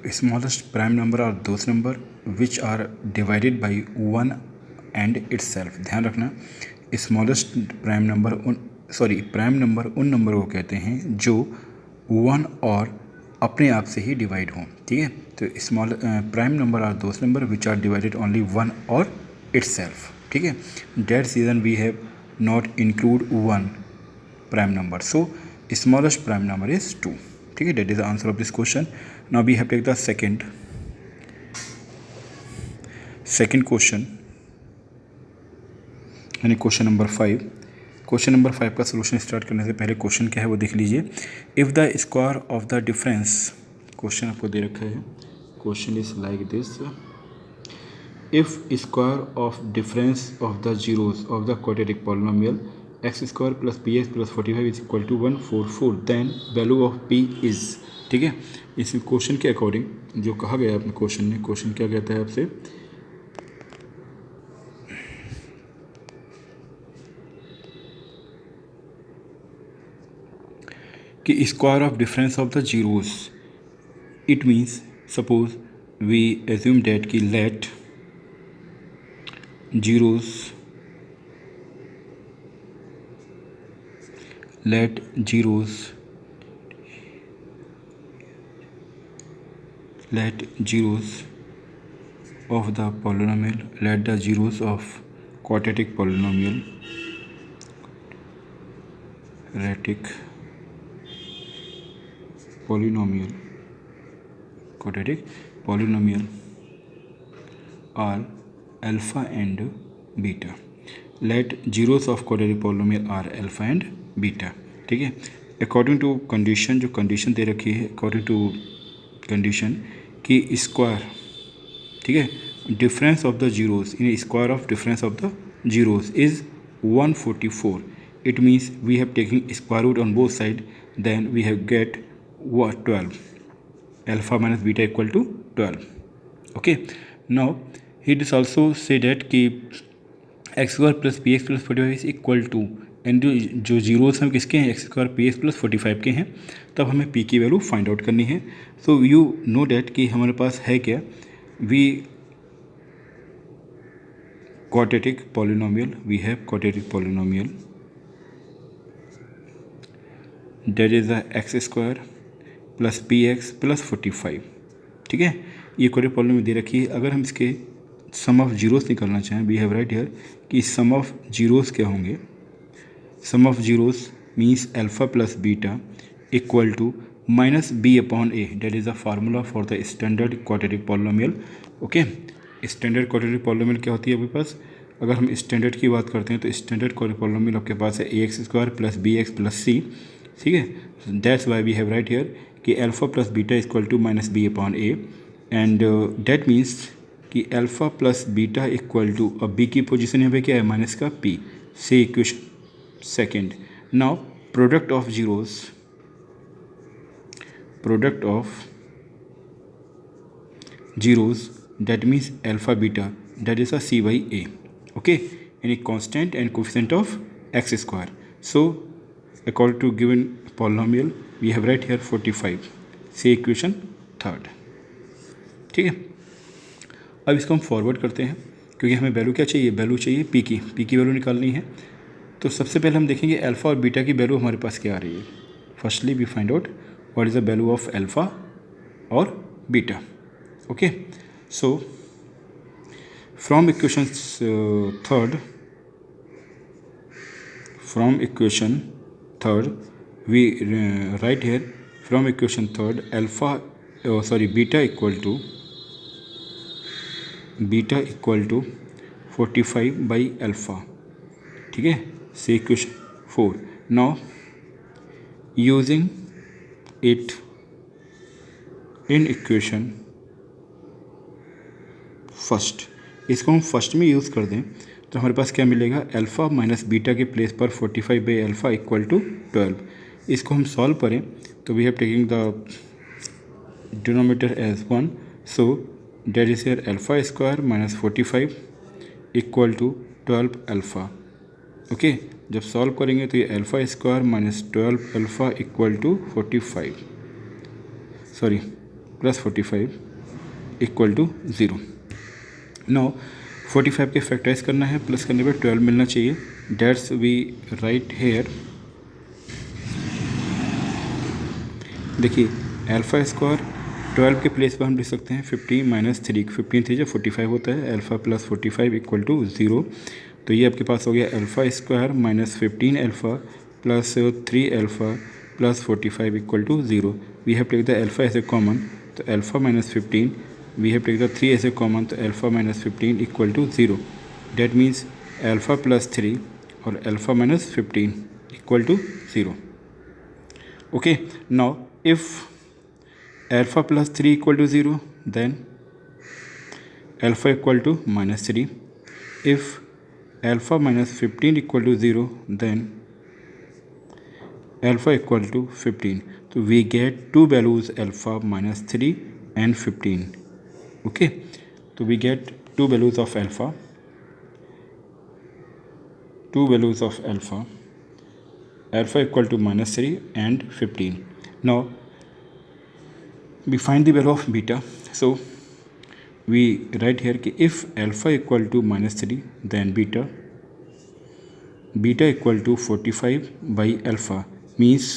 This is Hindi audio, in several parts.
तो smallest prime number are those number which are divided by 1 and itself. ध्यान रखना, smallest prime number prime number उन नंबर को कहते हैं जो 1 और अपने आप से ही डिवाइड हों। ठीक है, तो small prime number are those number which are divided only 1 और इट्स सेल्फ। ठीक है, that reason we have not include 1 prime number, so smallest prime number is 2. ठीक है, that is the answer of this question. Now we have to take the second question, यानी क्वेश्चन नंबर 5। क्वेश्चन नंबर 5 का सोल्यूशन स्टार्ट करने से पहले क्वेश्चन क्या है वो देख लीजिए। If the square of the difference, question आपको दे रखा है, question is like this, if square of difference of the zeros of the quadratic polynomial x square plus p x plus 45 is equal to 144, then value of p is. ठीक है, इस क्वेश्चन के अकॉर्डिंग जो कहा गया है अपने क्वेश्चन में, क्वेश्चन क्या कहता है आपसे कि square of difference of the zeros, it means suppose we assume that कि let zeros of the polynomial, let the zeros of quadratic polynomial are alpha and beta. Let zeros of quadratic polynomial are alpha and beta. ठीक है, अकॉर्डिंग टू कंडीशन, जो कंडीशन दे रखी है, अकॉर्डिंग टू कंडीशन कि स्क्वायर, ठीक है, difference of the zeros in square of difference of the zeros is 144. It means we have taking square root on both side, then we have get 12, alpha minus beta equal to 12. Okay, now he does also say that कि x square plus p x plus 45 is equal to, and जो जीरोस हैं किसके हैं, x square p x plus 45 के हैं, तब हमें पी की वैल्यू फाइंड आउट करनी है। सो यू नो डैट कि हमारे पास है क्या, we quadratic polynomial, we have quadratic polynomial that is the x square plus p x plus 45। ठीक है, ये क्वाड्रेटिक पॉलिनोमियल दे रखी है। अगर हम इसके सम ऑफ जीरोस निकालना चाहें, वी हैव राइट हियर कि सम ऑफ जीरोस क्या होंगे, sum of zeros means alpha plus beta equal to minus B upon A, that is the formula for the standard quadratic polynomial. Okay, standard quadratic polynomial क्या होती है आपके पास, अगर हम स्टैंडर्ड की बात करते हैं तो स्टैंडर्ड क्वाड्रेटिक पॉलिनोमियल आपके पास है A X square plus B X plus C. ठीक है, that's why we have right here कि alpha plus beta equal to minus B upon A, and that means कि alpha plus beta equal to, अब बी की पोजीशन यहाँ पे क्या है, माइनस का पी। Say equation second, now product of zeros that means alpha beta that is a C by A. Okay, यानी constant and coefficient of x square. So according to given polynomial we have right here 45, से इक्वेशन थर्ड। ठीक है, अब इसको हम फॉरवर्ड करते हैं, क्योंकि हमें वैल्यू क्या चाहिए, वैल्यू चाहिए पी की वैल्यू निकालनी है। तो सबसे पहले हम देखेंगे अल्फ़ा और बीटा की वैल्यू हमारे पास क्या आ रही है। Firstly we find out what is the value of alpha और beta. Okay, so from equation third we write here, from equation third beta equal to 45 by alpha. ठीक है, say equation 4। Now using it in equation first, इसको हम फर्स्ट में यूज़ कर दें तो हमारे पास क्या मिलेगा, अल्फ़ा माइनस बीटा के प्लेस पर 45 बाई अल्फ़ा इक्वल टू 12। इसको हम सॉल्व करें तो we have taking the denominator as 1, so that is here alpha square minus 45 equal to 12 alpha. Okay, जब सॉल्व करेंगे तो ये alpha square minus 12 alpha equal to 45, sorry plus 45 equal to 0। Now 45 के फैक्टराइज करना है, प्लस करने पे 12 मिलना चाहिए। डेट्स वी राइट हेयर, देखिए अल्फ़ा स्क्वायर 12 के प्लेस पर हम लिख सकते हैं 15 माइनस 3, 15 3 जब 45 होता है, अल्फ़ा प्लस 45 इक्वल टू 0। तो ये आपके पास हो गया alpha square minus 15 alpha plus 3 alpha plus 45 equal to 0। We have take the alpha as a common, तो alpha minus 15, we have take the 3 as a common, तो alpha minus 15 equal to 0। That means alpha plus 3 और alpha minus 15 equal to 0। Okay, now if alpha plus 3 equal to 0, then alpha equal to minus 3. If alpha minus 15 equal to 0, then alpha equal to 15. So we get two values, alpha minus 3 and 15. Okay, so we get two values of alpha, alpha equal to minus 3 and 15. Now we find the value of beta, so we write here कि if alpha equal to minus 3, then beta equal to 45 by alpha, means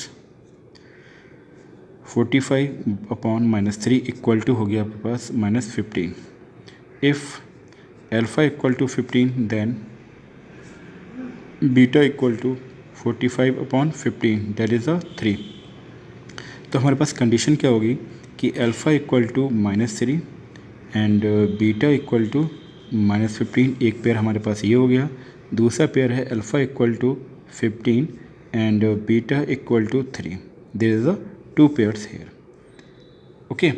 45 upon minus 3 equal to हो गया आपके पास minus 15. if alpha equal to 15, then beta equal to 45 upon 15, that is a 3. तो हमारे पास कंडीशन क्या होगी कि alpha equal to minus 3 and beta equal to minus 15। एक पेयर हमारे पास ये हो गया, दूसरा पेयर है alpha equal to 15 and beta equal to 3। There is a two pairs here. Okay,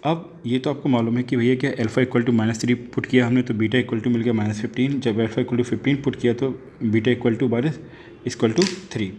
अब ये तो आपको मालूम है कि भैया क्या alpha equal to minus 3 put किया हमने तो बीटा इक्वल टू मिल गया माइनस 15। जब अल्फ़ा इक्वल टू 15 पुट किया तो बीटा इक्वल टू 3।